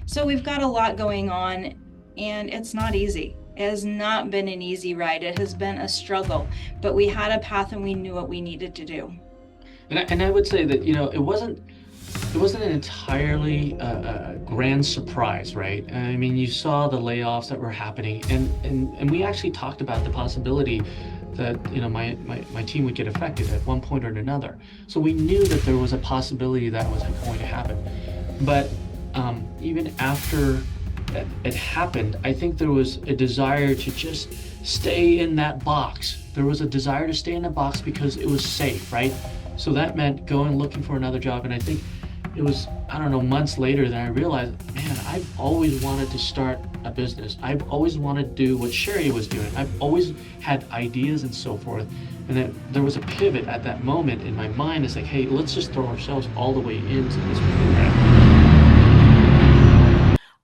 So we've got a lot going on, and it's not easy. It has not been an easy ride. It has been a struggle, but we had a path and we knew what we needed to do. And I would say that, it wasn't an entirely grand surprise, right? I mean, you saw the layoffs that were happening, and we actually talked about the possibility that, my team would get affected at one point or another. So we knew that there was a possibility that was going to happen. But even after it happened, I think there was a desire to just stay in that box. There was a desire to stay in the box because it was safe, right? So that meant going looking for another job. And I think it was, I don't know, months later that I realized, man, I've always wanted to start a business. I've always wanted to do what Cheri was doing. I've always had ideas and so forth. And then there was a pivot at that moment in my mind. It's like, hey, let's just throw ourselves all the way into this program.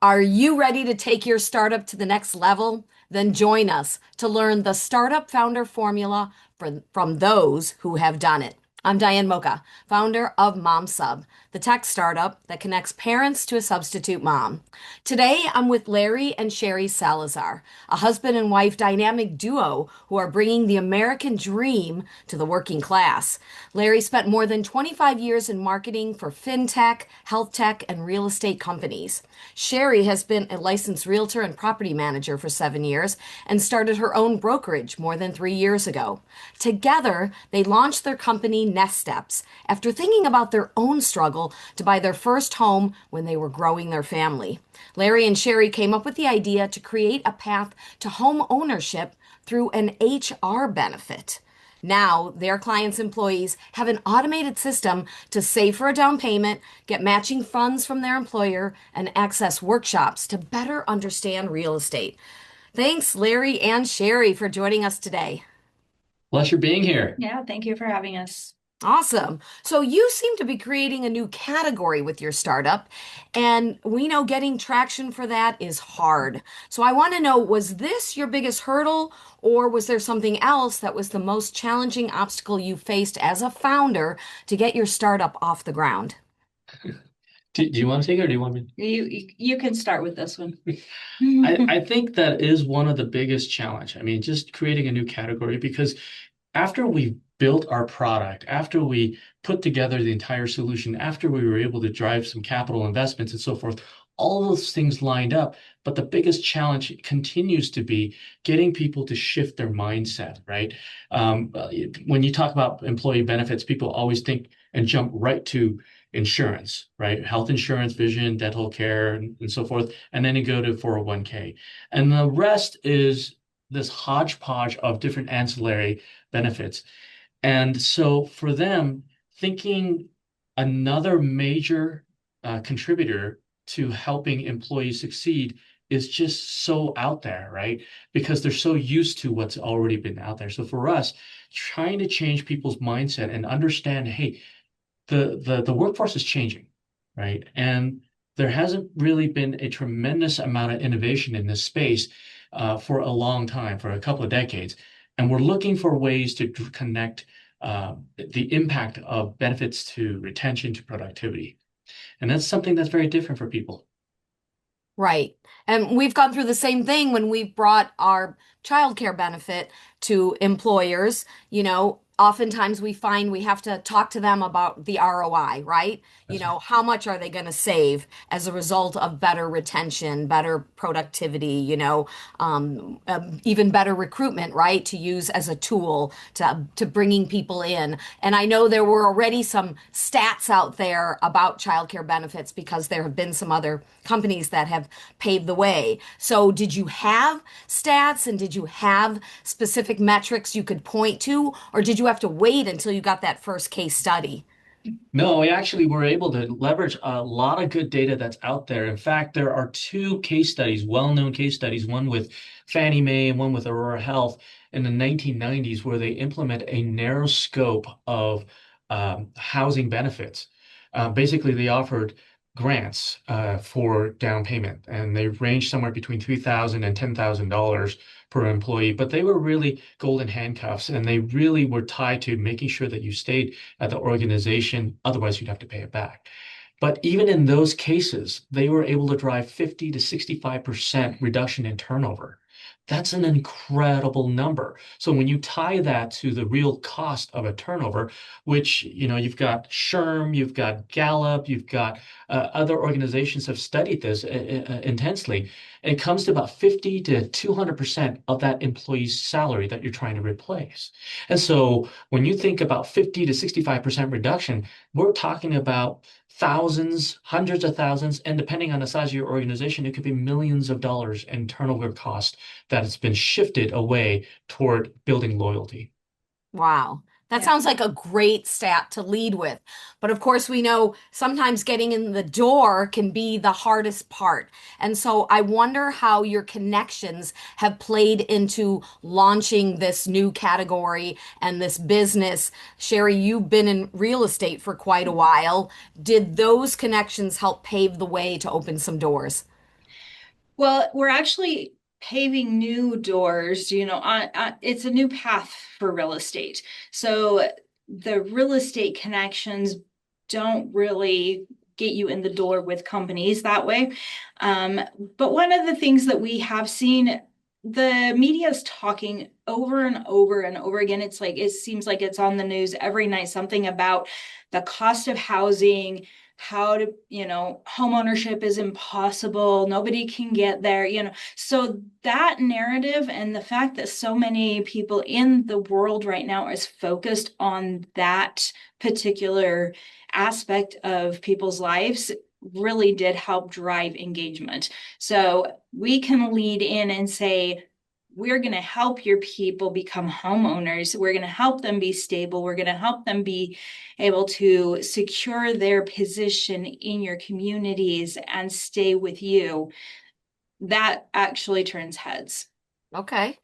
Are you ready to take your startup to the next level? Then join us to learn the startup founder formula from those who have done it. I'm Diane Moca, founder of MomSub, the tech startup that connects parents to a substitute mom. Today, I'm with Larry and Cheri Salazar, a husband and wife dynamic duo who are bringing the American dream to the working class. Larry spent more than 25 years in marketing for fintech, health tech, and real estate companies. Cheri has been a licensed realtor and property manager for 7 years and started her own brokerage more than 3 years ago. Together, they launched their company NestSTEPS after thinking about their own struggle to buy their first home when they were growing their family. Larry and Cheri came up with the idea to create a path to home ownership through an HR benefit. Now, their clients' employees have an automated system to save for a down payment, get matching funds from their employer, and access workshops to better understand real estate. Thanks, Larry and Cheri, for joining us today. Pleasure being here. Yeah, thank you for having us. Awesome. So you seem to be creating a new category with your startup, and we know getting traction for that is hard. So I want to know, was this your biggest hurdle, or was there something else that was the most challenging obstacle you faced as a founder to get your startup off the ground? Do you want to take it or do you want me? You can start with this one. I think that is one of the biggest challenge. I mean, just creating a new category because after we built our product, after we put together the entire solution, after we were able to drive some capital investments and so forth, all those things lined up. But the biggest challenge continues to be getting people to shift their mindset, right? When you talk about employee benefits, people always think and jump right to insurance, right? Health insurance, vision, dental care, and so forth. And then you go to 401k. And the rest is this hodgepodge of different ancillary benefits. And so for them, thinking another major contributor to helping employees succeed is just so out there, right? Because they're so used to what's already been out there. So for us, trying to change people's mindset and understand, hey, the workforce is changing, right? And there hasn't really been a tremendous amount of innovation in this space for a long time, for a couple of decades. And we're looking for ways to connect the impact of benefits to retention to productivity. And that's something that's very different for people. Right. And we've gone through the same thing when we've brought our childcare benefit to employers. Oftentimes we find we have to talk to them about the ROI, right? That's right. How much are they going to save as a result of better retention, better productivity, even better recruitment, right? To use as a tool to bringing people in. And I know there were already some stats out there about childcare benefits because there have been some other companies that have paved the way. So did you have stats and did you have specific metrics you could point to, or did you have to wait until you got that first case study? No, we actually were able to leverage a lot of good data that's out there. In fact, there are two case studies, well-known case studies, one with Fannie Mae and one with Aurora Health in the 1990s, where they implement a narrow scope of housing benefits. Basically, they offered grants for down payment, and they ranged somewhere between $3,000 and $10,000 per employee. But they were really golden handcuffs, and they really were tied to making sure that you stayed at the organization. Otherwise, you'd have to pay it back. But even in those cases, they were able to drive 50 to 65% reduction in turnover. That's an incredible number. So when you tie that to the real cost of a turnover, which, you've got SHRM, you've got Gallup, you've got other organizations have studied this intensely, and it comes to about 50 to 200% of that employee's salary that you're trying to replace. And so when you think about 50 to 65% reduction, we're talking about thousands, hundreds of thousands, and depending on the size of your organization, it could be millions of dollars in turnover cost that has been shifted away toward building loyalty. Wow. That Yeah. sounds like a great stat to lead with. But of course, we know sometimes getting in the door can be the hardest part. And so I wonder how your connections have played into launching this new category and this business. Cheri, you've been in real estate for quite a while. Did those connections help pave the way to open some doors? Well, we're actually paving new doors, it's a new path for real estate. So the real estate connections don't really get you in the door with companies that way. Um, but one of the things that we have seen, the media is talking over and over and over again. It's like, it seems like it's on the news every night, something about the cost of housing, how to, home ownership is impossible. Nobody can get there, So that narrative and the fact that so many people in the world right now is focused on that particular aspect of people's lives really did help drive engagement. So we can lead in and say, we're going to help your people become homeowners. We're going to help them be stable. We're going to help them be able to secure their position in your communities and stay with you. That actually turns heads. Okay.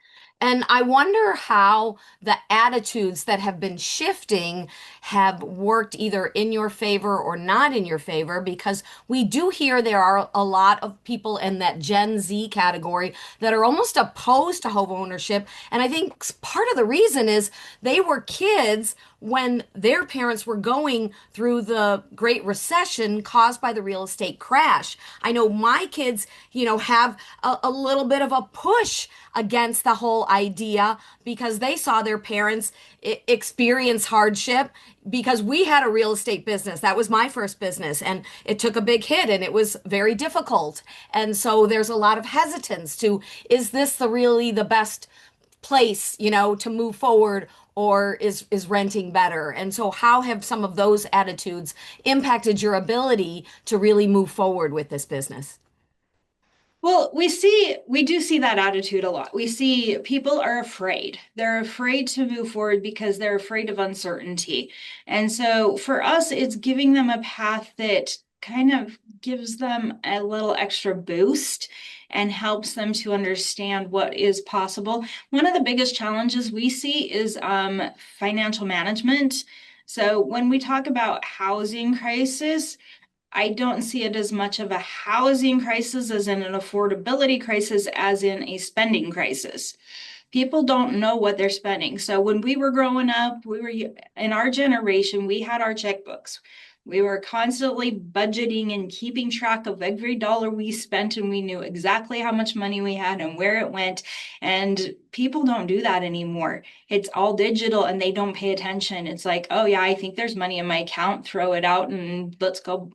And I wonder how the attitudes that have been shifting have worked either in your favor or not in your favor, because we do hear there are a lot of people in that Gen Z category that are almost opposed to home ownership. And I think part of the reason is they were kids when their parents were going through the Great Recession caused by the real estate crash. I know my kids, have a little bit of a push against the whole idea because they saw their parents experience hardship because we had a real estate business. That was my first business, and it took a big hit and it was very difficult. And so there's a lot of hesitance to, is this really the best place, to move forward, or is renting better? And so how have some of those attitudes impacted your ability to really move forward with this business? Well, we do see that attitude a lot. We see people are afraid. They're afraid to move forward because they're afraid of uncertainty. And so for us, it's giving them a path that kind of gives them a little extra boost and helps them to understand what is possible. One of the biggest challenges we see is financial management. So when we talk about housing crisis, I don't see it as much of a housing crisis as in an affordability crisis as in a spending crisis. People don't know what they're spending. So when we were growing up, we were in our generation, we had our checkbooks. We were constantly budgeting and keeping track of every dollar we spent, and we knew exactly how much money we had and where it went. And people don't do that anymore. It's all digital and they don't pay attention. It's like, oh yeah, I think there's money in my account, throw it out and let's go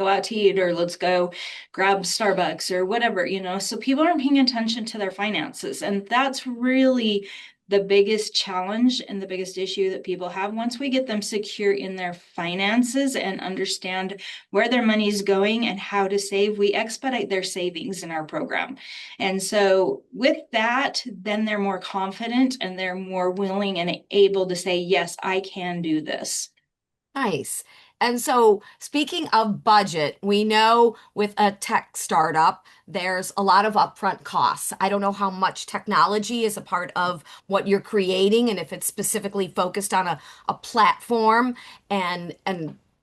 out to eat, or let's go grab Starbucks or whatever, So people aren't paying attention to their finances. And that's really the biggest challenge and the biggest issue that people have. Once we get them secure in their finances and understand where their money is going and how to save, we expedite their savings in our program. And so with that, then they're more confident and they're more willing and able to say, yes, I can do this. Nice. And so, speaking of budget, we know with a tech startup, there's a lot of upfront costs. I don't know how much technology is a part of what you're creating and if it's specifically focused on a platform and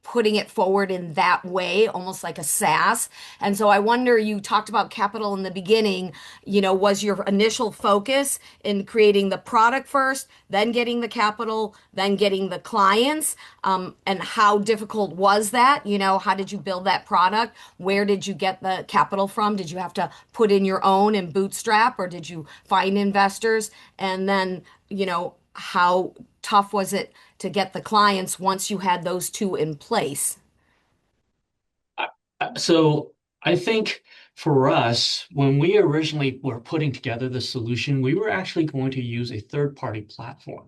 putting it forward in that way, almost like a SaaS. And so I wonder, you talked about capital in the beginning, was your initial focus in creating the product first, then getting the capital, then getting the clients? And how difficult was that? How did you build that product? Where did you get the capital from? Did you have to put in your own and bootstrap, or did you find investors? And then, how tough was it to get the clients once you had those two in place? So I think for us, when we originally were putting together the solution, we were actually going to use a third-party platform.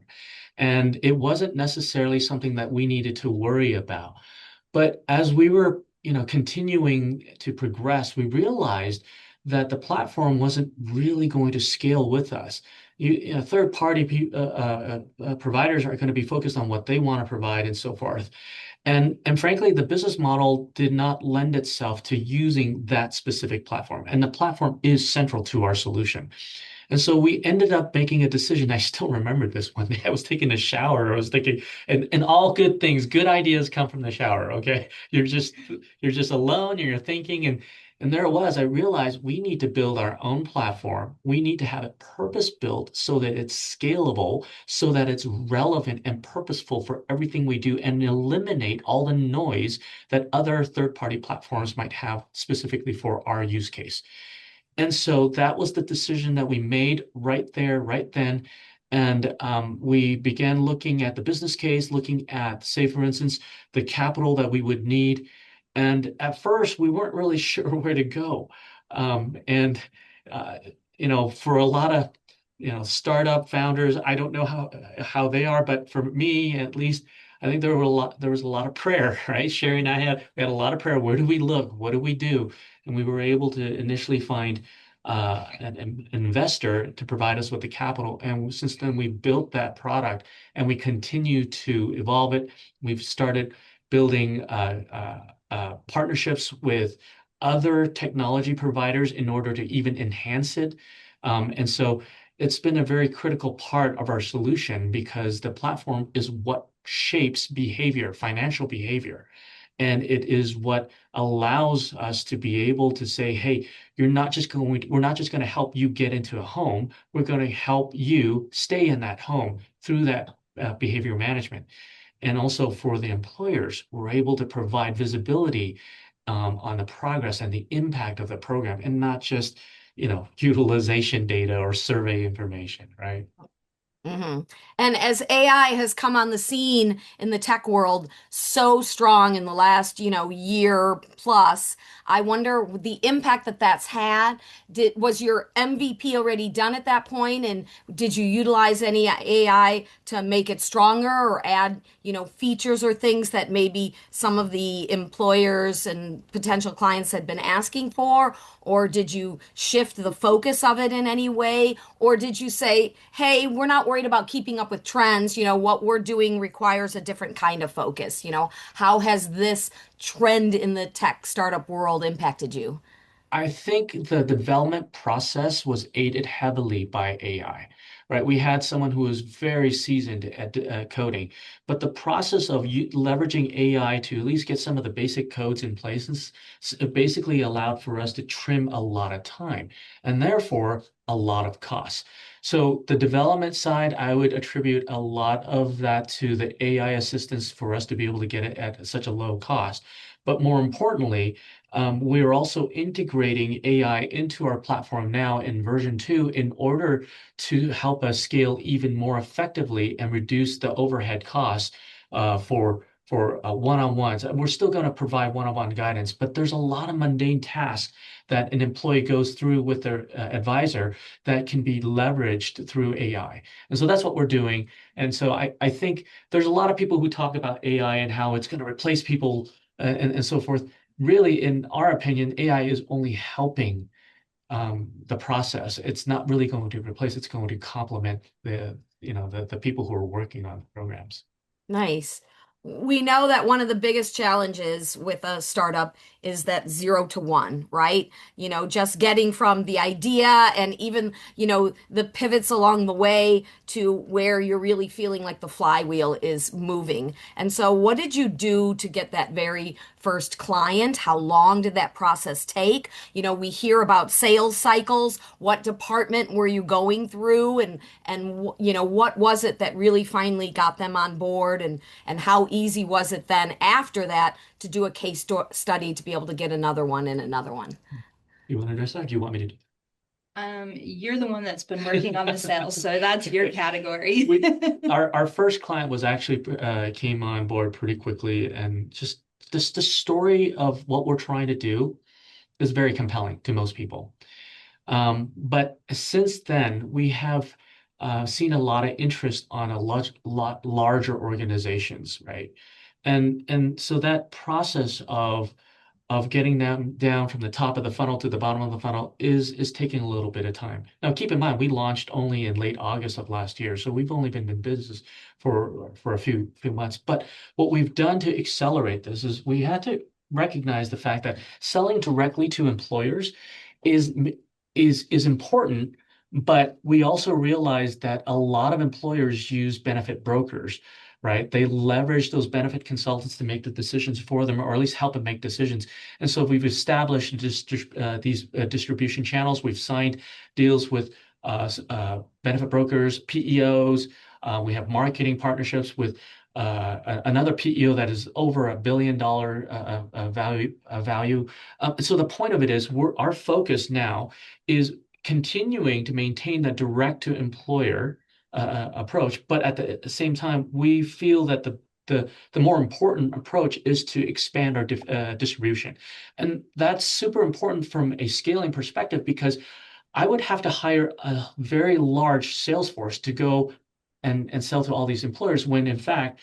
And it wasn't necessarily something that we needed to worry about. But as we were, continuing to progress, we realized that the platform wasn't really going to scale with us. Third-party providers are going to be focused on what they want to provide and so forth. And frankly, the business model did not lend itself to using that specific platform. And the platform is central to our solution. And so we ended up making a decision. I still remember this one day. I was taking a shower. I was thinking, and all good things, good ideas come from the shower. Okay. You're just alone and you're thinking, and there it was. I realized we need to build our own platform. We need to have it purpose built so that it's scalable, so that it's relevant and purposeful for everything we do, and eliminate all the noise that other third-party platforms might have specifically for our use case. And so that was the decision that we made right there, right then. And we began looking at the business case, looking at, say, for instance, the capital that we would need. And at first, we weren't really sure where to go. And uh, for a lot of startup founders, I don't know how they are, but for me at least, I think there was a lot of prayer, right? Cheri and we had a lot of prayer. Where do we look? What do we do? And we were able to initially find an investor to provide us with the capital. And since then, we've built that product and we continue to evolve it. We've started building partnerships with other technology providers in order to even enhance it. And so it's been a very critical part of our solution because the platform is what shapes behavior, financial behavior. And it is what allows us to be able to say, hey, we're not just going to help you get into a home. We're going to help you stay in that home through that behavior management. And also for the employers, we're able to provide visibility on the progress and the impact of the program, and not just, utilization data or survey information, right? hmm And as AI has come on the scene in the tech world so strong in the last, year plus, I wonder the impact that that's had. Was your MVP already done at that point? And did you utilize any AI to make it stronger or add, features or things that maybe some of the employers and potential clients had been asking for? Or did you shift the focus of it in any way? Or did you say, hey, we're not worried about keeping up with trends. What we're doing requires a different kind of focus. How has this trend in the tech startup world impacted you? I think the development process was aided heavily by AI, right? We had someone who was very seasoned at coding, but the process of leveraging AI to at least get some of the basic codes in place basically allowed for us to trim a lot of time and therefore a lot of costs. So the development side, I would attribute a lot of that to the AI assistance for us to be able to get it at such a low cost. But more importantly, we are also integrating AI into our platform now in version 2 in order to help us scale even more effectively and reduce the overhead costs for one-on-ones. We're still going to provide one-on-one guidance, but there's a lot of mundane tasks that an employee goes through with their advisor that can be leveraged through AI. And so that's what we're doing. And so I think there's a lot of people who talk about AI and how it's going to replace people and so forth. Really, in our opinion, AI is only helping the process. It's not really going to replace, it's going to complement the people who are working on programs. Nice. We know that one of the biggest challenges with a startup is that 0 to 1, right? Just getting from the idea and even, the pivots along the way to where you're really feeling like the flywheel is moving. And so, what did you do to get that very first client? How long did that process take? We hear about sales cycles. What department were you going through? And what was it that really finally got them on board? And how easy was it then after that to do a study to be able to get another one and another one? You want to address that, or do you want me to do You're the one that's been working on the sales, so that's your category. our first client was actually came on board pretty quickly, and just this the story of what we're trying to do is very compelling to most people. But since then, we have seen a lot of interest on a lot larger organizations, right? And so that process of getting them down from the top of the funnel to the bottom of the funnel is taking a little bit of time. Now, keep in mind, we launched only in late August of last year, so we've only been in business for a few months. But what we've done to accelerate this is we had to recognize the fact that selling directly to employers is is important, but we also realized that a lot of employers use benefit brokers, right? They leverage those benefit consultants to make the decisions for them, or at least help them make decisions. And so we've established these distribution channels. We've signed deals with benefit brokers, PEOs. We have marketing partnerships with another PEO that is over $1 billion value. So the point of it is, our focus now is continuing to maintain that direct to employer approach, but at the same time, we feel that the more important approach is to expand our distribution, and that's super important from a scaling perspective, because I would have to hire a very large sales force to go and sell to all these employers, when in fact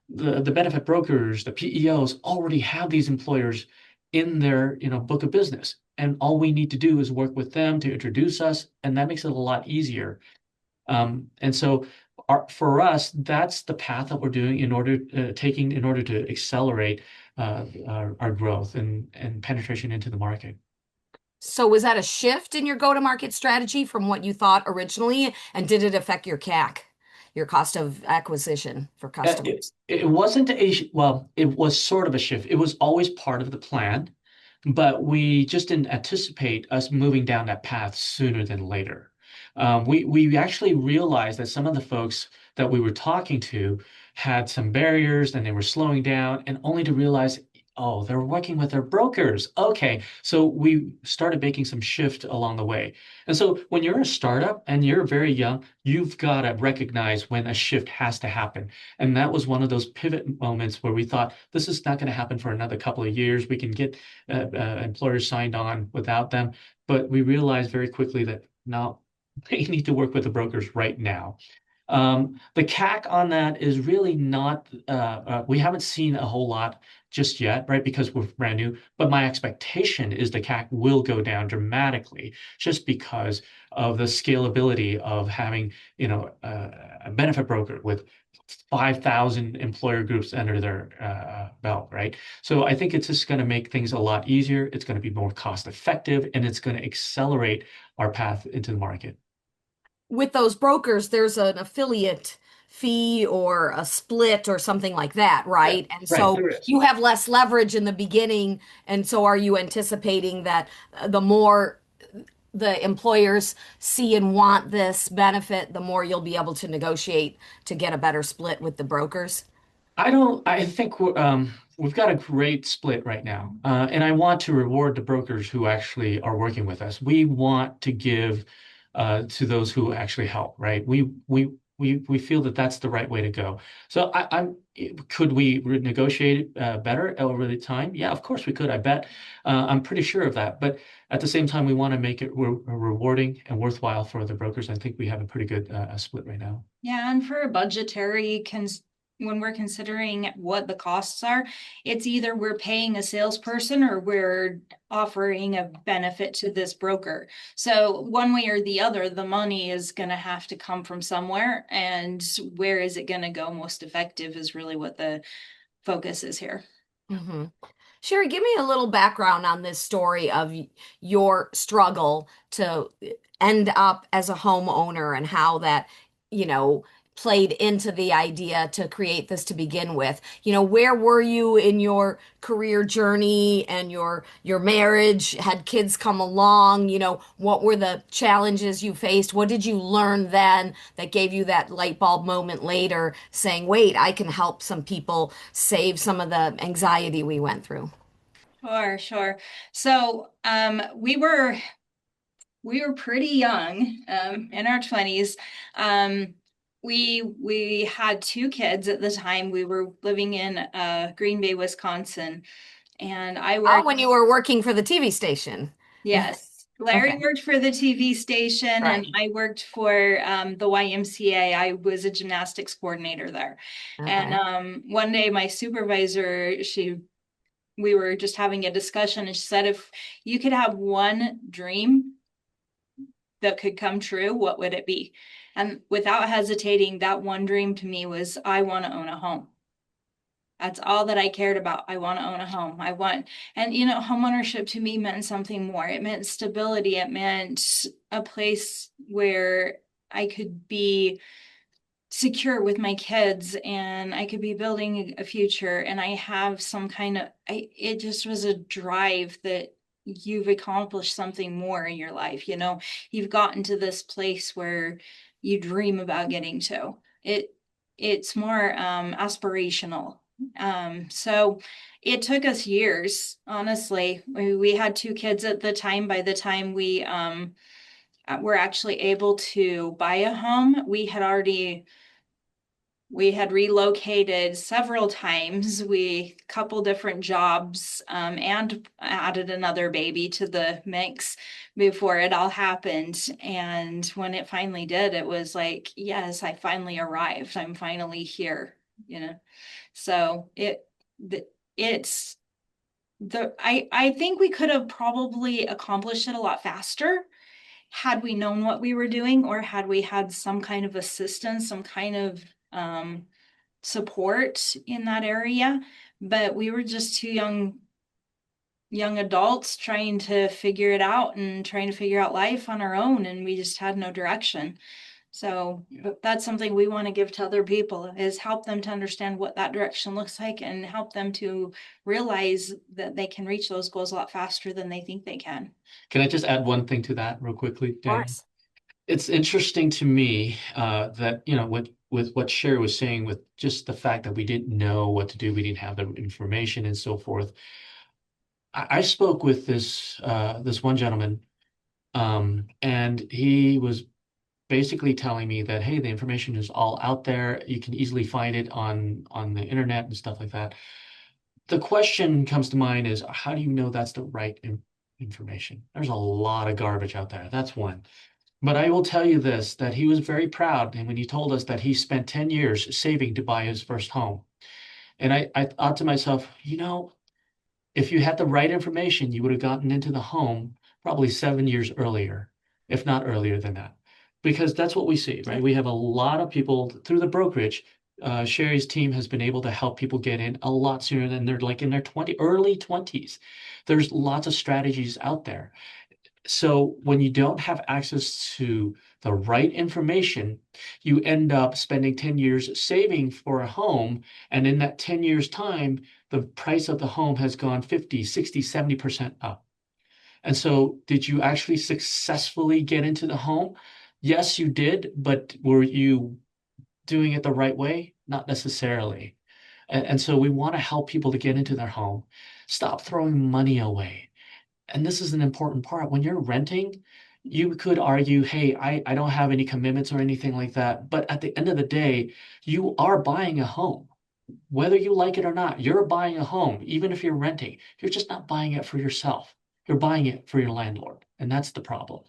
the benefit brokers, the PEOs already have these employers in their book of business, and all we need to do is work with them to introduce us, and that makes it a lot easier. And so for us, that's the path that we're doing in order to accelerate our growth and penetration into the market. So was that a shift in your go-to-market strategy from what you thought originally? And did it affect your CAC, your cost of acquisition for customers? It wasn't well, it was sort of a shift. It was always part of the plan, but we just didn't anticipate us moving down that path sooner than later. We actually realized that some of the folks that we were talking to had some barriers, and they were slowing down, and only to realize, oh, they're working with their brokers. Okay, so we started making some shift along the way. And so when you're a startup and you're very young, you've got to recognize when a shift has to happen. And that was one of those pivot moments where we thought, this is not going to happen for another couple of years. We can get employers signed on without them. But we realized very quickly that no, they need to work with the brokers right now. The CAC on that is really not, we haven't seen a whole lot just yet, right? Because we're brand new. But my expectation is the CAC will go down dramatically, just because of the scalability of having, a benefit broker with 5,000 employer groups under their belt, right? So I think it's just going to make things a lot easier. It's going to be more cost effective, and it's going to accelerate our path into the market. With those brokers, there's an affiliate fee or a split or something like that, right? Yeah, And right, so there is. you have less leverage in the beginning. And so are you anticipating that the more the employers see and want this benefit, the more you'll be able to negotiate to get a better split with the brokers? I think we've got a great split right now. And I want to reward the brokers who actually are working with us. We want to give to those who actually help, right? We feel that that's the right way to go. So could we negotiate better over the time? Yeah, of course we could. I bet. I'm pretty sure of that. But at the same time, we want to make it rewarding and worthwhile for the brokers. I think we have a pretty good split right now. Yeah, and for budgetary when we're considering what the costs are, it's either we're paying a salesperson or we're offering a benefit to this broker. So one way or the other, the money is going to have to come from somewhere, and where is it going to go most effective is really what the focus is here. hmm Cheri, give me a little background on this story of your struggle to end up as a homeowner and how that, you know, played into the idea to create this to begin with. Where were you in your career journey and your marriage? Had kids come along? What were the challenges you faced? What did you learn then that gave you that light bulb moment later saying, wait, I can help some people save some of the anxiety we went through? Sure, sure. So, we were pretty young, in our 20s. Um, we had two kids at the time. We were living in Green Bay, Wisconsin, and I Oh, worked. when you were working for the TV station. Yes, Larry Okay. worked for the TV station, and Right. I worked for the YMCA. I was a gymnastics coordinator there. And Okay. one day, my supervisor, we were just having a discussion, and she said, if you could have one dream that could come true, what would it be? And without hesitating, that one dream to me was, I want to own a home. That's all that I cared about. I want to own a home. And homeownership to me meant something more. It meant stability. It meant a place where I could be secure with my kids and I could be building a future and I have some kind of it just was a drive that you've accomplished something more in your life. You've gotten to this place where you dream about getting to. It's more aspirational. So it took us years, honestly. We had two kids at the time. By the time we were actually able to buy a home, we had relocated several times. We couple different jobs, and added another baby to the mix before it all happened. And when it finally did, it was like, yes, I finally arrived. I'm finally here, you know. So it's I think we could have probably accomplished it a lot faster had we known what we were doing or had we had some kind of assistance, some kind of support in that area. But we were just two young adults trying to figure it out and trying to figure out life on our own, and we just had no direction. So but that's something we want to give to other people is help them to understand what that direction looks like and help them to realize that they can reach those goals a lot faster than they think they can. Can I just add one thing to that real quickly, Of Diane? course. It's interesting to me that, with what Cheri was saying, with just the fact that we didn't know what to do, we didn't have the information and so forth. I spoke with this one gentleman, and he was basically telling me that, hey, the information is all out there. You can easily find it on the internet and stuff like that. The question comes to mind is, how do you know that's the right information? There's a lot of garbage out there. That's one. But I will tell you this, that he was very proud, and when he told us that he spent 10 years saving to buy his first home. And I thought to myself, if you had the right information, you would have gotten into the home probably 7 years earlier, if not earlier than that. Because that's what we see, right? We have a lot of people through the brokerage. Cheri's team has been able to help people get in a lot sooner than they're like in their early 20s. There's lots of strategies out there. So when you don't have access to the right information, you end up spending 10 years saving for a home. And in that 10 years time, the price of the home has gone 50, 60, 70% up. And so did you actually successfully get into the home? Yes, you did, but were you doing it the right way? Not necessarily. And so we want to help people to get into their home. Stop throwing money away. And this is an important part. When you're renting, you could argue, hey, I don't have any commitments or anything like that. But at the end of the day, you are buying a home. Whether you like it or not, you're buying a home, even if you're renting. You're just not buying it for yourself. You're buying it for your landlord. And that's the problem.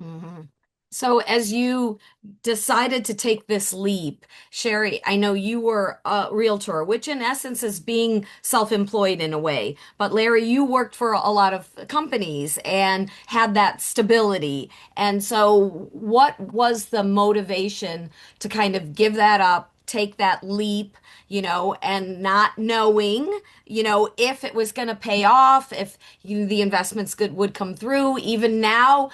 hmm So, as you decided to take this leap, Cheri, I know you were a realtor, which in essence is being self-employed in a way. But Larry, you worked for a lot of companies and had that stability. And so, what was the motivation to kind of give that up take that leap, and not knowing, if it was going to pay off, if the investments would come through. Even now,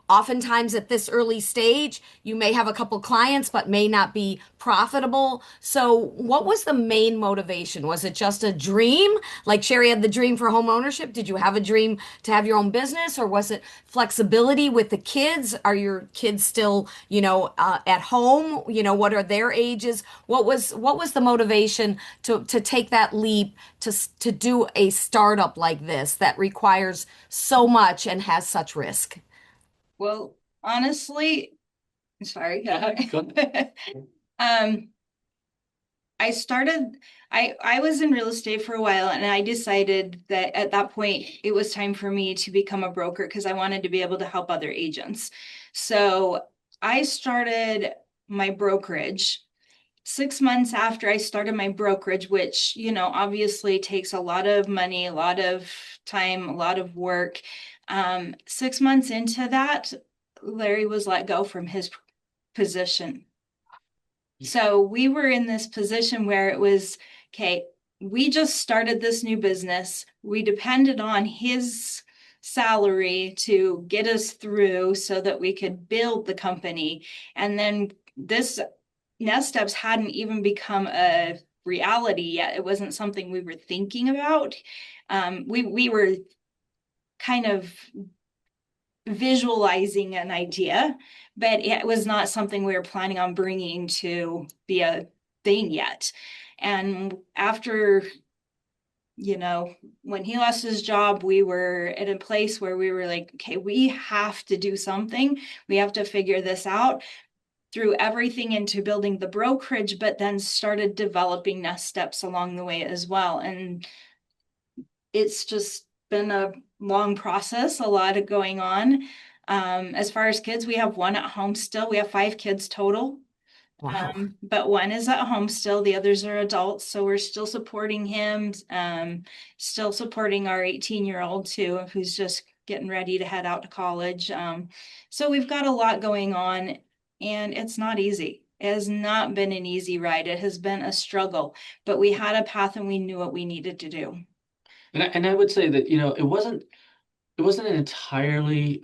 oftentimes at this early stage, you may have a couple clients, but may not be profitable. So, what was the main motivation? Was it just a dream? Like Cheri had the dream for home ownership. Did you have a dream to have your own business, or was it flexibility with the kids? Are your kids still, at home? What are their ages? What was the motivation to take that leap to do a startup like this that requires so much and has such risk? Well, honestly, sorry. Good. Um, I started, I was in real estate for a while, and I decided that at that point it was time for me to become a broker because I wanted to be able to help other agents. So I started my brokerage 6 months after I started my brokerage, which, obviously takes a lot of money, a lot of time, a lot of work. 6 months into that, Larry was let go from his position. So we were in this position where it was, okay, we just started this new business. We depended on his salary to get us through so that we could build the company. And then this NestSTEPS hadn't even become a reality yet. It wasn't something we were thinking about. We were kind of visualizing an idea, but it was not something we were planning on bringing to be a thing yet. And after, when he lost his job, we were at a place where we were like, okay, we have to do something. We have to figure this out. Threw everything into building the brokerage, but then started developing NestSTEPS along the way as well. And it's just been a long process, a lot of going on. As far as kids, we have one at home still. We have 5 kids total. Wow. But one is at home still, the others are adults, so we're still supporting him, still supporting our 18-year-old too, who's just getting ready to head out to college. So we've got a lot going on, and it's not easy. It has not been an easy ride. It has been a struggle, but we had a path and we knew what we needed to do. And I would say that, it wasn't an entirely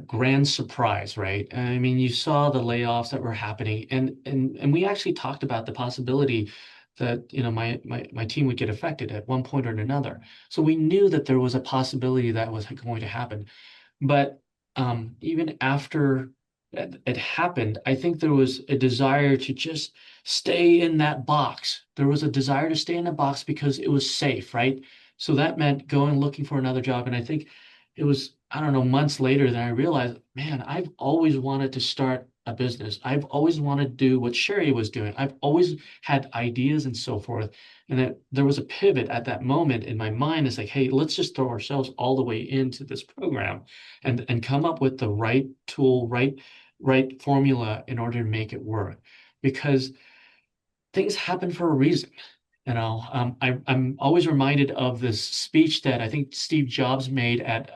grand surprise, right? I mean, you saw the layoffs that were happening, and we actually talked about the possibility that, my team would get affected at one point or another. So we knew that there was a possibility that was going to happen. But even after it happened, I think there was a desire to just stay in that box. There was a desire to stay in the box because it was safe, right? So that meant going looking for another job. And I think it was, I don't know, months later that I realized, man, I've always wanted to start a business. I've always wanted to do what Cheri was doing. I've always had ideas and so forth. And that there was a pivot at that moment in my mind. It's like, hey, let's just throw ourselves all the way into this program and come up with the right tool, right formula in order to make it work. Because things happen for a reason. I'm always reminded of this speech that I think Steve Jobs made at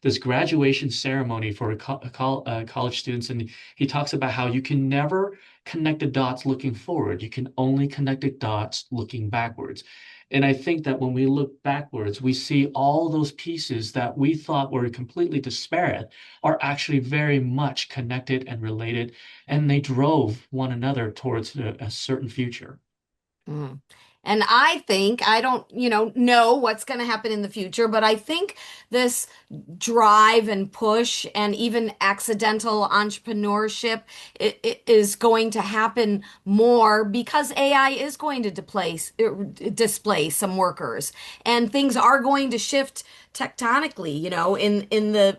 this graduation ceremony for college students, and he talks about how you can never connect the dots looking forward. You can only connect the dots looking backwards. And I think that when we look backwards, we see all those pieces that we thought were completely disparate are actually very much connected and related, and they drove one another towards a certain future. Mm. And I think, I don't, know what's going to happen in the future, but I think this drive and push and even accidental entrepreneurship it is going to happen more because AI is going to displace some workers, and things are going to shift tectonically, in the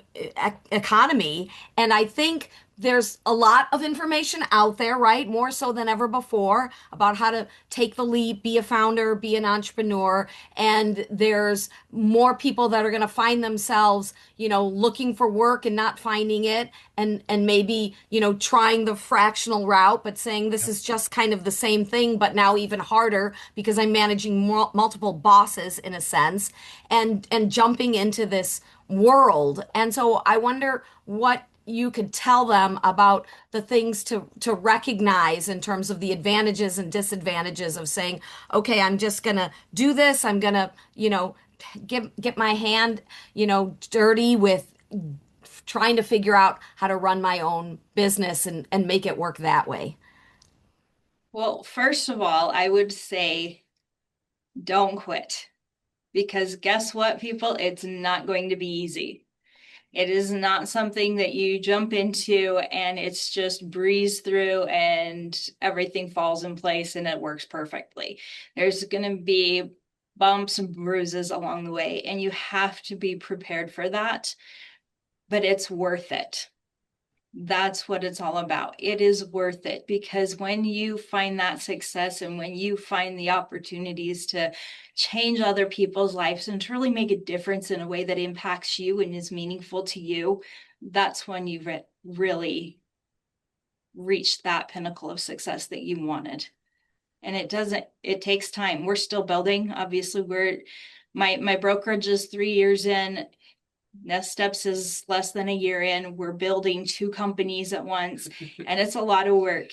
economy. And I think there's a lot of information out there, right? More so than ever before about how to take the leap, be a founder, be an entrepreneur. And there's more people that are going to find themselves, looking for work and not finding it. And maybe, trying the fractional route, but saying this is just kind of the same thing, but now even harder because I'm managing multiple bosses in a sense, and jumping into this world. And so I wonder what you could tell them about the things to recognize in terms of the advantages and disadvantages of saying, okay, I'm just gonna do this. I'm gonna, get my hand, dirty with trying to figure out how to run my own business and make it work that way? Well, first of all, I would say don't quit because guess what, people? It's not going to be easy. It is not something that you jump into and it's just breeze through and everything falls in place and it works perfectly. There's going to be bumps and bruises along the way, and you have to be prepared for that, but it's worth it. That's what it's all about. It is worth it because when you find that success and when you find the opportunities to change other people's lives and truly make a difference in a way that impacts you and is meaningful to you, that's when you've really reached that pinnacle of success that you wanted. And it takes time. We're still building. Obviously, my brokerage is 3 years in. NestSTEPS is less than a year in. We're building 2 companies at once, and it's a lot of work.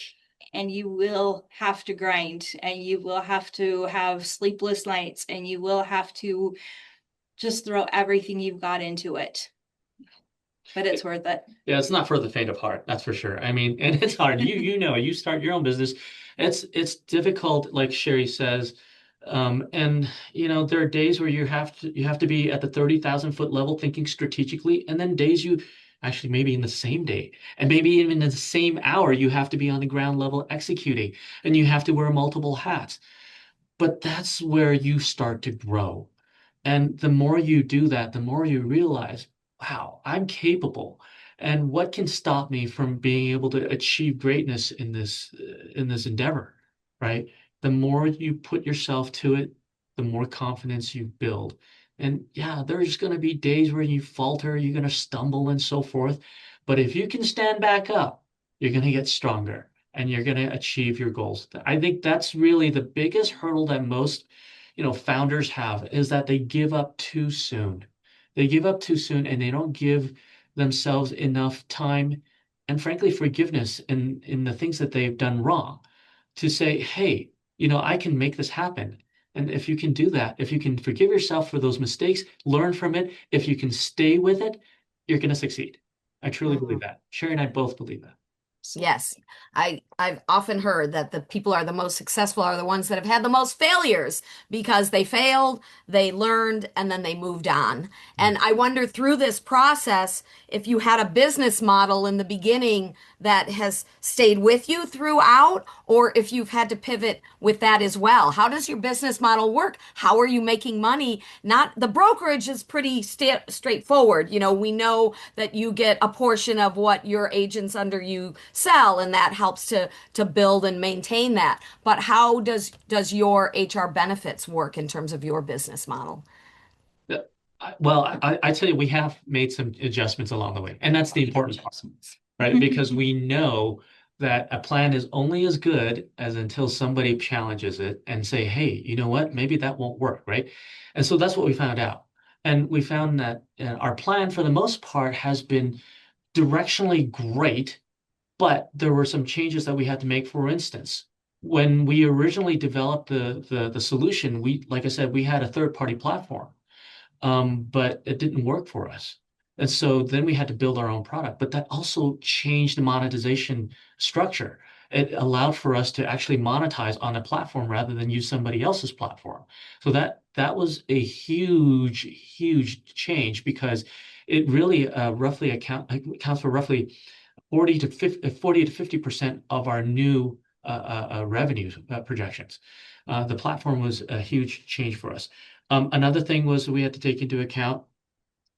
And you will have to grind, and you will have to have sleepless nights, and you will have to just throw everything you've got into it. But it's worth it. Yeah, it's not for the faint of heart, that's for sure. I mean, and it's hard. You start your own business. It's difficult, like Cheri says. And there are days where you have to be at the 30,000 foot level thinking strategically, and then days you actually maybe in the same day and maybe even in the same hour you have to be on the ground level executing, and you have to wear multiple hats. But that's where you start to grow. And the more you do that, the more you realize, wow, I'm capable. And what can stop me from being able to achieve greatness in this endeavor, right? The more you put yourself to it, the more confidence you build. And yeah, there's going to be days where you falter, you're going to stumble and so forth. But if you can stand back up, you're going to get stronger and you're going to achieve your goals. I think that's really the biggest hurdle that most founders have, is that they give up too soon. They give up too soon and they don't give themselves enough time and frankly forgiveness in the things that they've done wrong, to say, hey, I can make this happen. And if you can do that, if you can forgive yourself for those mistakes, learn from it, if you can stay with it, you're going to succeed. I truly believe that. Cheri and I both believe that. Yes, I've often heard that the people are the most successful are the ones that have had the most failures because they failed, they learned, and then they moved on. And I wonder through this process if you had a business model in the beginning that has stayed with you throughout, or if you've had to pivot with that as well. How does your business model work? How are you making money? Not the brokerage is pretty straightforward. We know that you get a portion of what your agents under you sell, and that helps to build and maintain that. But how does your HR benefits work in terms of your business model? Yeah. Well, I tell you, we have made some adjustments along the way, and that's the important part, right? Because we know that a plan is only as good as until somebody challenges it and say, hey, you know what? Maybe that won't work, right? And so that's what we found out. And we found that our plan, for the most part, has been directionally great, but there were some changes that we had to make. For instance, when we originally developed the solution, like I said, we had a third-party platform, but it didn't work for us. And so then we had to build our own product, but that also changed the monetization structure. It allowed for us to actually monetize on a platform rather than use somebody else's platform. So that was a huge, huge change, because it really roughly accounts for roughly 40 to 50% of our new revenue projections. The platform was a huge change for us. Another thing was we had to take into account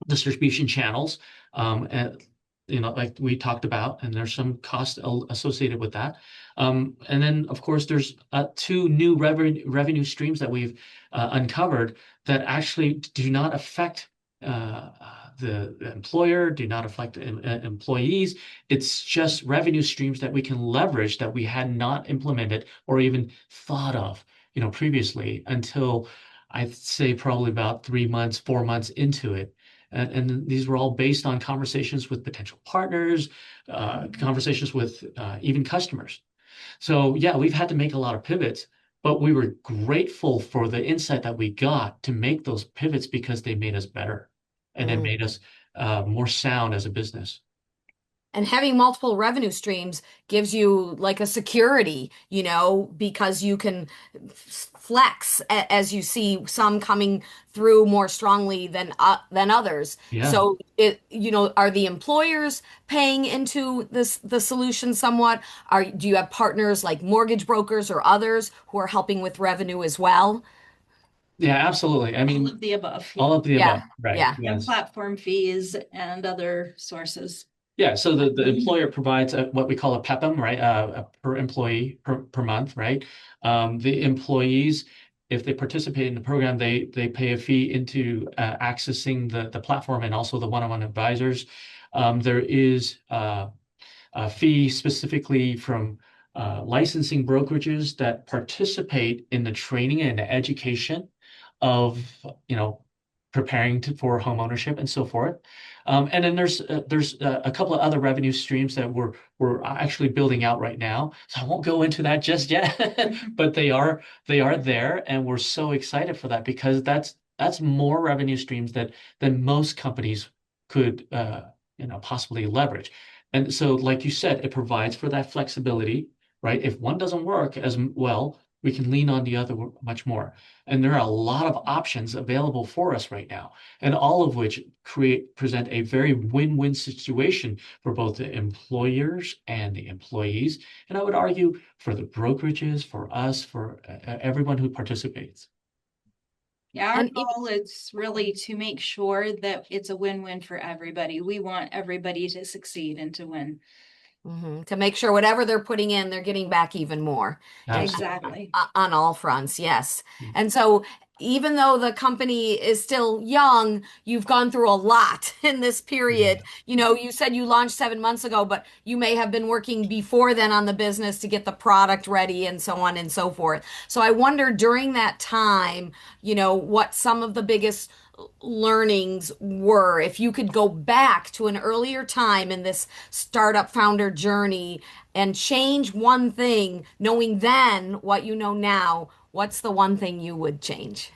distribution channels, and like we talked about, and there's some cost associated with that. And then, of course, there's 2 new revenue streams that we've uncovered that actually do not affect the employer, do not affect employees. It's just revenue streams that we can leverage that we had not implemented or even thought of, previously, until I'd say probably about 3 months, 4 months into it. And these were all based on conversations with potential partners, conversations with even customers. So yeah, we've had to make a lot of pivots, but we were grateful for the insight that we got to make those pivots because they made us better and they Mm. made us more sound as a business. And having multiple revenue streams gives you like a security, because you can flex as you see some coming through more strongly than others. Yeah. So are the employers paying into the solution somewhat? Do you have partners like mortgage brokers or others who are helping with revenue as well? Yeah, absolutely. I All mean, of the above. all of the Yeah, above, right? yeah. And Yes. platform fees and other sources. Yeah, so the employer provides what we call a PEPM, right? A per employee per month, right? The employees, if they participate in the program, they pay a fee into accessing the platform and also the one-on-one advisors. There is a fee specifically from licensing brokerages that participate in the training and the education of, preparing for home ownership and so forth. And then there's a couple of other revenue streams that we're actually building out right now. So I won't go into that just yet, but they are there, and we're so excited for that because that's more revenue streams that than most companies could possibly leverage. And so, like you said, it provides for that flexibility, right? If one doesn't work as well, we can lean on the other much more. And there are a lot of options available for us right now, and all of which present a very win-win situation for both the employers and the employees. And I would argue for the brokerages, for us, for everyone who participates. Yeah, our And goal is really to make sure that it's a win-win for everybody. We want everybody to succeed and to win. To make sure whatever they're putting in, they're getting back even more Absolutely. Exactly. on all fronts. Yes. And so even though the company is still young, you've gone through a lot in this period. Yeah. You said you launched 7 months ago, but you may have been working before then on the business to get the product ready and so on and so forth. So I wonder during that time, what some of the biggest learnings were. If you could go back to an earlier time in this startup founder journey and change one thing, knowing then what you know now, what's the one thing you would change?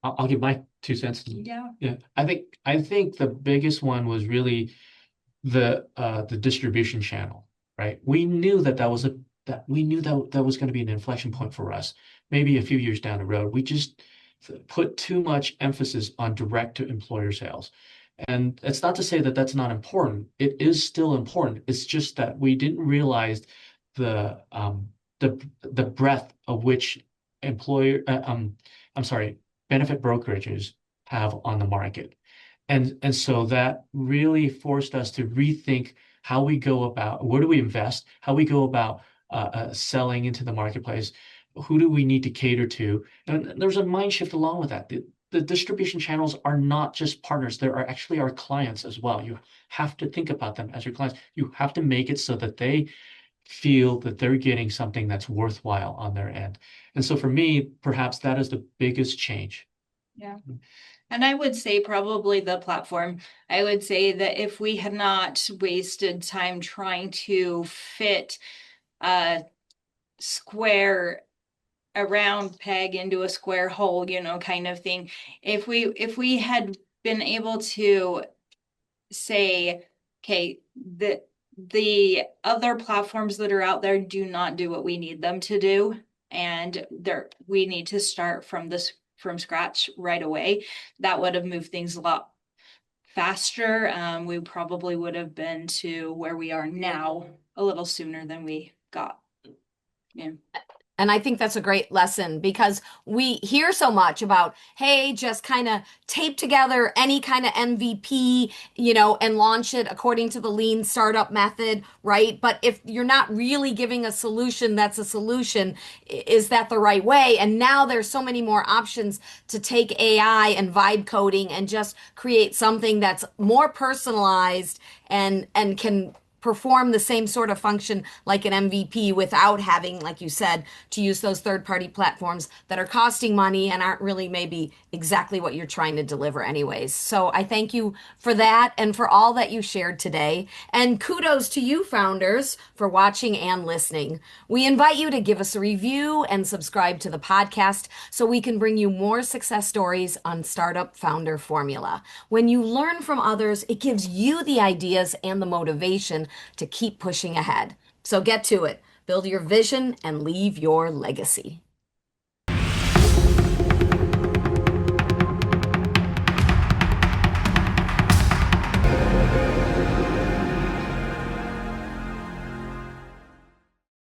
I'll give my 2 cents. Yeah. Yeah, I think the biggest one was really the distribution channel, right? We knew that was going to be an inflection point for us, maybe a few years down the road. We just put too much emphasis on direct to employer sales. And it's not to say that that's not important. It is still important. It's just that we didn't realize the the breadth of which employer I'm sorry, benefit brokerages have on the market. And so that really forced us to rethink how we go about, where do we invest, how we go about selling into the marketplace, who do we need to cater to? And there's a mind shift along with that. The distribution channels are not just partners, they are actually our clients as well. You have to think about them as your clients. You have to make it so that they feel that they're getting something that's worthwhile on their end. And so for me, perhaps that is the biggest change. Yeah. And I would say probably the platform. I would say that if we had not wasted time trying to fit a square a round peg into a square hole, kind of thing. If we had been able to say, okay, the other platforms that are out there do not do what we need them to do, and we need to start from scratch right away, that would have moved things a lot faster. We probably would have been to where we are now a little sooner than we got. Yeah. And I think that's a great lesson because we hear so much about, hey, just kind of tape together any kind of MVP, and launch it according to the lean startup method, right? But if you're not really giving a solution that's a solution, is that the right way? And now there's so many more options to take AI and vibe coding and just create something that's more personalized and can perform the same sort of function like an MVP without having, like you said, to use those third-party platforms that are costing money and aren't really maybe exactly what you're trying to deliver anyways. So I thank you for that and for all that you shared today. And kudos to you, founders, for watching and listening. We invite you to give us a review and subscribe to the podcast so we can bring you more success stories on Startup Founder Formula. When you learn from others, it gives you the ideas and the motivation to keep pushing ahead. So get to it, build your vision, and leave your legacy.